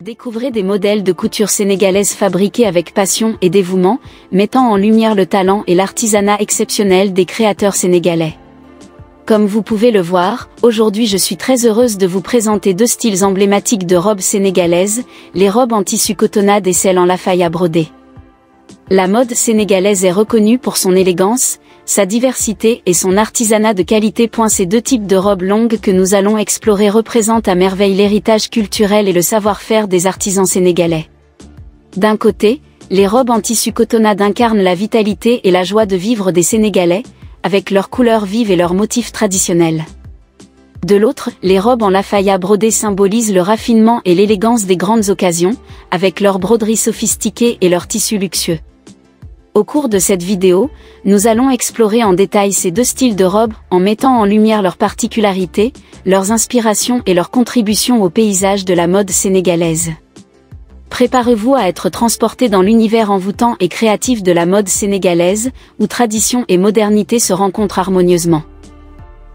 Découvrez des modèles de couture sénégalaise fabriqués avec passion et dévouement, mettant en lumière le talent et l'artisanat exceptionnel des créateurs sénégalais. Comme vous pouvez le voir, aujourd'hui je suis très heureuse de vous présenter deux styles emblématiques de robes sénégalaises, les robes en tissu cotonnade et celles en lafaya brodée. La mode sénégalaise est reconnue pour son élégance, sa diversité et son artisanat de qualité. Ces deux types de robes longues que nous allons explorer représentent à merveille l'héritage culturel et le savoir-faire des artisans sénégalais. D'un côté, les robes en tissu cotonnade incarnent la vitalité et la joie de vivre des Sénégalais, avec leurs couleurs vives et leurs motifs traditionnels. De l'autre, les robes en lafaya brodée symbolisent le raffinement et l'élégance des grandes occasions, avec leurs broderies sophistiquées et leurs tissus luxueux. Au cours de cette vidéo, nous allons explorer en détail ces deux styles de robes, en mettant en lumière leurs particularités, leurs inspirations et leurs contributions au paysage de la mode sénégalaise. Préparez-vous à être transporté dans l'univers envoûtant et créatif de la mode sénégalaise, où tradition et modernité se rencontrent harmonieusement.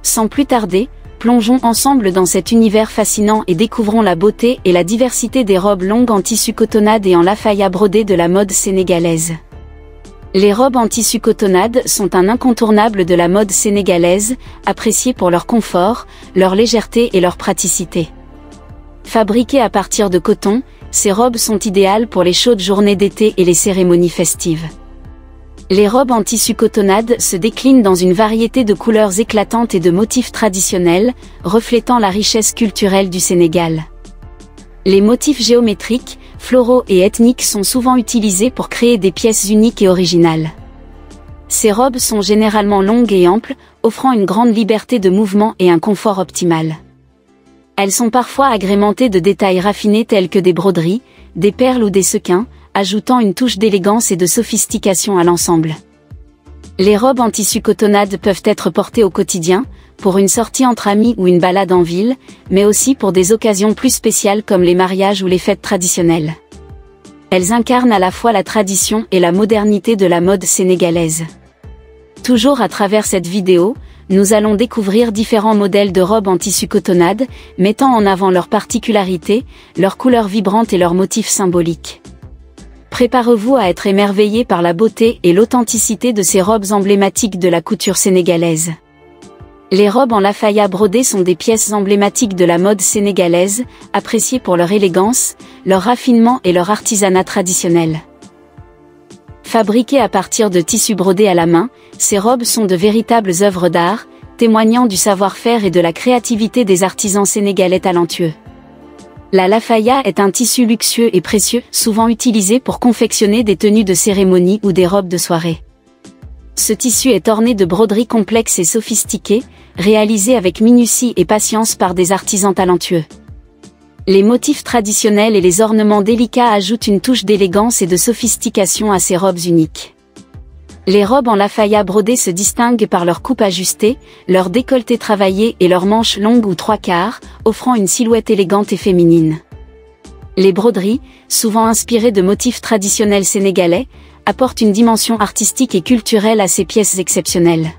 Sans plus tarder, plongeons ensemble dans cet univers fascinant et découvrons la beauté et la diversité des robes longues en tissu cotonnade et en lafaya brodée de la mode sénégalaise. Les robes en tissu cotonnade sont un incontournable de la mode sénégalaise, appréciées pour leur confort, leur légèreté et leur praticité. Fabriquées à partir de coton, ces robes sont idéales pour les chaudes journées d'été et les cérémonies festives. Les robes en tissu cotonnade se déclinent dans une variété de couleurs éclatantes et de motifs traditionnels, reflétant la richesse culturelle du Sénégal. Les motifs géométriques, floraux et ethniques sont souvent utilisés pour créer des pièces uniques et originales. Ces robes sont généralement longues et amples, offrant une grande liberté de mouvement et un confort optimal. Elles sont parfois agrémentées de détails raffinés tels que des broderies, des perles ou des sequins, ajoutant une touche d'élégance et de sophistication à l'ensemble. Les robes en tissu cotonnade peuvent être portées au quotidien, pour une sortie entre amis ou une balade en ville, mais aussi pour des occasions plus spéciales comme les mariages ou les fêtes traditionnelles. Elles incarnent à la fois la tradition et la modernité de la mode sénégalaise. Toujours à travers cette vidéo, nous allons découvrir différents modèles de robes en tissu cotonnade, mettant en avant leurs particularités, leurs couleurs vibrantes et leurs motifs symboliques. Préparez-vous à être émerveillé par la beauté et l'authenticité de ces robes emblématiques de la couture sénégalaise. Les robes en lafaya brodée sont des pièces emblématiques de la mode sénégalaise, appréciées pour leur élégance, leur raffinement et leur artisanat traditionnel. Fabriquées à partir de tissus brodés à la main, ces robes sont de véritables œuvres d'art, témoignant du savoir-faire et de la créativité des artisans sénégalais talentueux. La lafaya est un tissu luxueux et précieux, souvent utilisé pour confectionner des tenues de cérémonie ou des robes de soirée. Ce tissu est orné de broderies complexes et sophistiquées, réalisées avec minutie et patience par des artisans talentueux. Les motifs traditionnels et les ornements délicats ajoutent une touche d'élégance et de sophistication à ces robes uniques. Les robes en lafaya brodée se distinguent par leur coupe ajustée, leur décolleté travaillé et leurs manches longues ou 3/4, offrant une silhouette élégante et féminine. Les broderies, souvent inspirées de motifs traditionnels sénégalais, apportent une dimension artistique et culturelle à ces pièces exceptionnelles.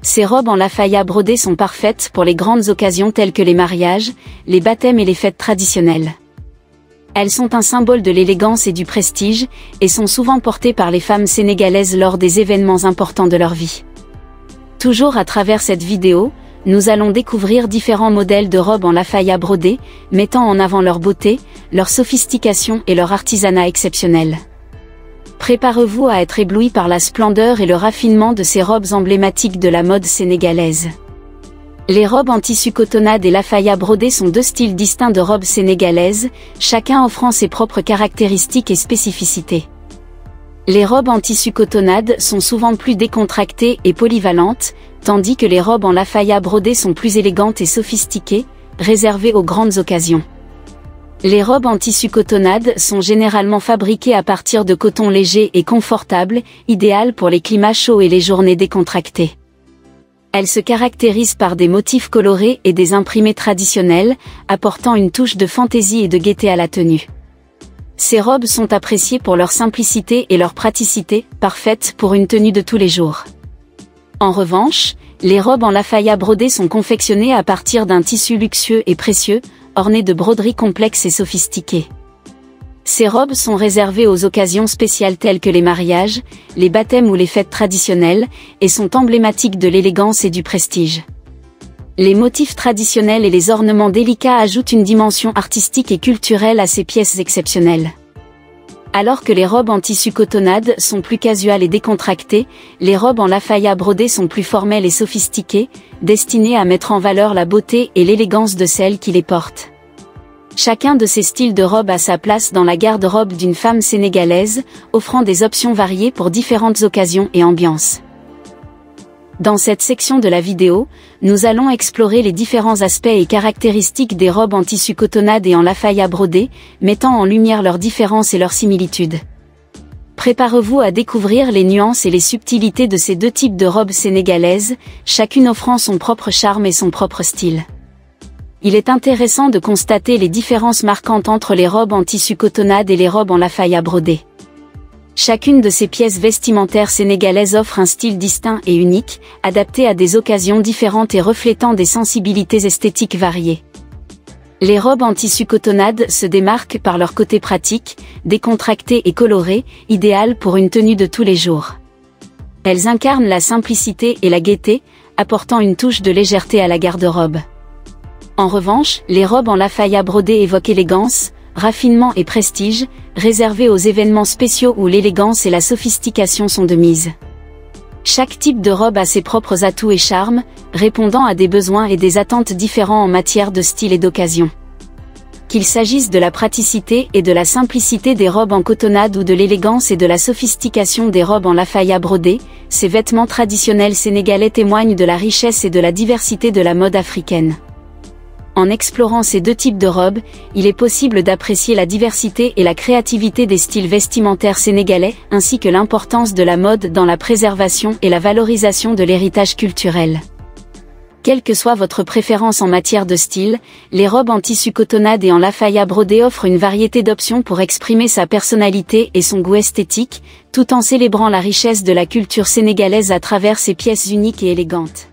Ces robes en lafaya brodée sont parfaites pour les grandes occasions telles que les mariages, les baptêmes et les fêtes traditionnelles. Elles sont un symbole de l'élégance et du prestige, et sont souvent portées par les femmes sénégalaises lors des événements importants de leur vie. Toujours à travers cette vidéo, nous allons découvrir différents modèles de robes en lafaya brodée, mettant en avant leur beauté, leur sophistication et leur artisanat exceptionnel. Préparez-vous à être ébloui par la splendeur et le raffinement de ces robes emblématiques de la mode sénégalaise. Les robes en tissu cotonnade et lafaya brodée sont deux styles distincts de robes sénégalaises, chacun offrant ses propres caractéristiques et spécificités. Les robes en tissu cotonnade sont souvent plus décontractées et polyvalentes, tandis que les robes en lafaya brodée sont plus élégantes et sophistiquées, réservées aux grandes occasions. Les robes en tissu cotonnade sont généralement fabriquées à partir de coton léger et confortable, idéal pour les climats chauds et les journées décontractées. Elles se caractérisent par des motifs colorés et des imprimés traditionnels, apportant une touche de fantaisie et de gaieté à la tenue. Ces robes sont appréciées pour leur simplicité et leur praticité, parfaites pour une tenue de tous les jours. En revanche, les robes en lafaya brodée sont confectionnées à partir d'un tissu luxueux et précieux, ornées de broderies complexes et sophistiquées. Ces robes sont réservées aux occasions spéciales telles que les mariages, les baptêmes ou les fêtes traditionnelles, et sont emblématiques de l'élégance et du prestige. Les motifs traditionnels et les ornements délicats ajoutent une dimension artistique et culturelle à ces pièces exceptionnelles. Alors que les robes en tissu cotonnade sont plus casuales et décontractées, les robes en lafaya brodée sont plus formelles et sophistiquées, destinées à mettre en valeur la beauté et l'élégance de celles qui les portent. Chacun de ces styles de robes a sa place dans la garde-robe d'une femme sénégalaise, offrant des options variées pour différentes occasions et ambiances. Dans cette section de la vidéo, nous allons explorer les différents aspects et caractéristiques des robes en tissu cotonnade et en lafaya brodée, mettant en lumière leurs différences et leurs similitudes. Préparez-vous à découvrir les nuances et les subtilités de ces deux types de robes sénégalaises, chacune offrant son propre charme et son propre style. Il est intéressant de constater les différences marquantes entre les robes en tissu cotonnade et les robes en lafaya brodée. Chacune de ces pièces vestimentaires sénégalaises offre un style distinct et unique, adapté à des occasions différentes et reflétant des sensibilités esthétiques variées. Les robes en tissu cotonnade se démarquent par leur côté pratique, décontracté et coloré, idéal pour une tenue de tous les jours. Elles incarnent la simplicité et la gaieté, apportant une touche de légèreté à la garde-robe. En revanche, les robes en lafaya brodée évoquent élégance, raffinement et prestige, réservées aux événements spéciaux où l'élégance et la sophistication sont de mise. Chaque type de robe a ses propres atouts et charmes, répondant à des besoins et des attentes différents en matière de style et d'occasion. Qu'il s'agisse de la praticité et de la simplicité des robes en cotonnade ou de l'élégance et de la sophistication des robes en lafaya brodée, ces vêtements traditionnels sénégalais témoignent de la richesse et de la diversité de la mode africaine. En explorant ces deux types de robes, il est possible d'apprécier la diversité et la créativité des styles vestimentaires sénégalais, ainsi que l'importance de la mode dans la préservation et la valorisation de l'héritage culturel. Quelle que soit votre préférence en matière de style, les robes en tissu cotonnade et en lafaya brodée offrent une variété d'options pour exprimer sa personnalité et son goût esthétique, tout en célébrant la richesse de la culture sénégalaise à travers ces pièces uniques et élégantes.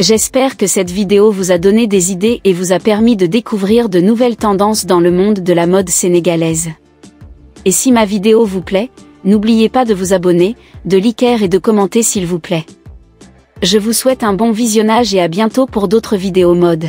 J'espère que cette vidéo vous a donné des idées et vous a permis de découvrir de nouvelles tendances dans le monde de la mode sénégalaise. Et si ma vidéo vous plaît, n'oubliez pas de vous abonner, de liker et de commenter s'il vous plaît. Je vous souhaite un bon visionnage et à bientôt pour d'autres vidéos mode.